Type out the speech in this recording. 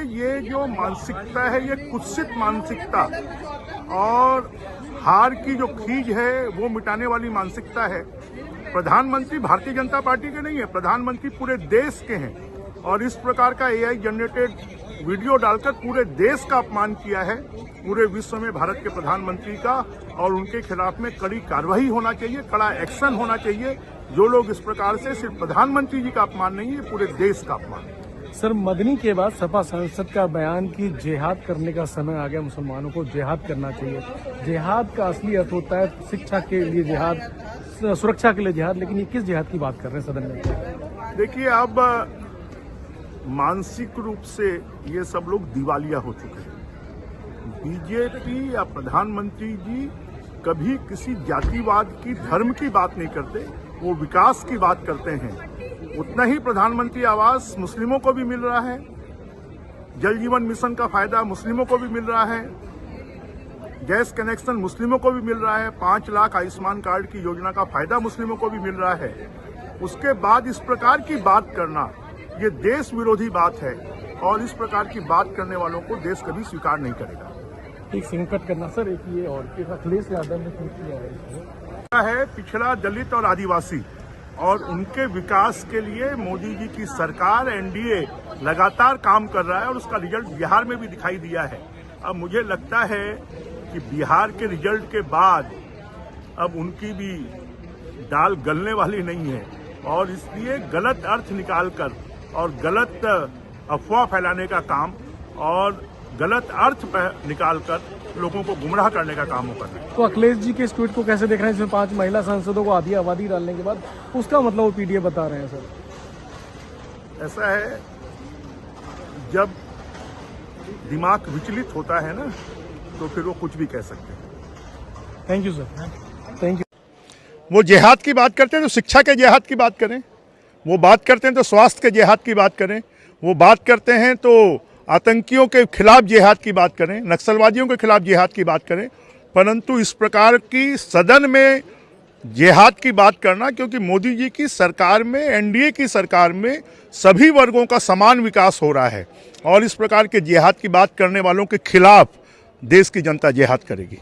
ये जो मानसिकता है ये कुत्सित मानसिकता और हार की जो खीज है वो मिटाने वाली मानसिकता है। प्रधानमंत्री भारतीय जनता पार्टी के नहीं है, प्रधानमंत्री पूरे देश के हैं और इस प्रकार का एआई जनरेटेड वीडियो डालकर पूरे देश का अपमान किया है। पूरे विश्व में भारत के प्रधानमंत्री का और उनके खिलाफ में कड़ी कार्रवाई होना चाहिए, कड़ा एक्शन होना चाहिए। जो लोग इस प्रकार से सिर्फ प्रधानमंत्री जी का अपमान नहीं है, पूरे देश का अपमान है। सर, मदनी के बाद सपा सांसद का बयान कि जिहाद करने का समय आ गया, मुसलमानों को जिहाद करना चाहिए। जिहाद का असली अर्थ होता है शिक्षा के लिए जिहाद, सुरक्षा के लिए जिहाद, लेकिन ये किस जिहाद की बात कर रहे हैं सदन में? देखिए, अब मानसिक रूप से ये सब लोग दिवालिया हो चुके हैं। बीजेपी या प्रधानमंत्री जी कभी किसी जातिवाद की, धर्म की बात नहीं करते, वो विकास की बात करते हैं। उतना ही प्रधानमंत्री आवास मुस्लिमों को भी मिल रहा है, जल जीवन मिशन का फायदा मुस्लिमों को भी मिल रहा है, गैस कनेक्शन मुस्लिमों को भी मिल रहा है, 5 लाख आयुष्मान कार्ड की योजना का फायदा मुस्लिमों को भी मिल रहा है। उसके बाद इस प्रकार की बात करना ये देश विरोधी बात है और इस प्रकार की बात करने वालों को देश कभी स्वीकार नहीं करेगा। एक संकट करना सर, एक ये और कि अखिलेश यादव ने ट्वीट किया है पिछड़ा दलित और आदिवासी और उनके विकास के लिए मोदी जी की सरकार एनडीए लगातार काम कर रहा है और उसका रिजल्ट बिहार में भी दिखाई दिया है। अब मुझे लगता है कि बिहार के रिजल्ट के बाद अब उनकी भी दाल गलने वाली नहीं है और इसलिए गलत अर्थ निकालकर और गलत अफवाह फैलाने का काम और गलत अर्थ निकालकर लोगों को गुमराह करने का काम कर रहे हैं। तो अखिलेश जी के इस ट्वीट को कैसे देख रहे हैं, इसमें 5 महिला सांसदों को आधी आबादी डालने के बाद? उसका मतलब वो पीडीए बता रहे हैं सर। ऐसा है, जब दिमाग विचलित होता है ना तो फिर वो कुछ भी कह सकते हैं। Thank you sir, thank you. वो जिहाद की बात करते हैं तो शिक्षा के जिहाद की बात करें, वो बात करते हैं तो स्वास्थ्य के जिहाद की बात करें, वो बात करते हैं तो आतंकियों के खिलाफ जिहाद की बात करें, नक्सलवादियों के खिलाफ जिहाद की बात करें, परंतु इस प्रकार की सदन में जिहाद की बात करना, क्योंकि मोदी जी की सरकार में, एनडीए की सरकार में सभी वर्गों का समान विकास हो रहा है और इस प्रकार के जिहाद की बात करने वालों के खिलाफ देश की जनता जिहाद करेगी।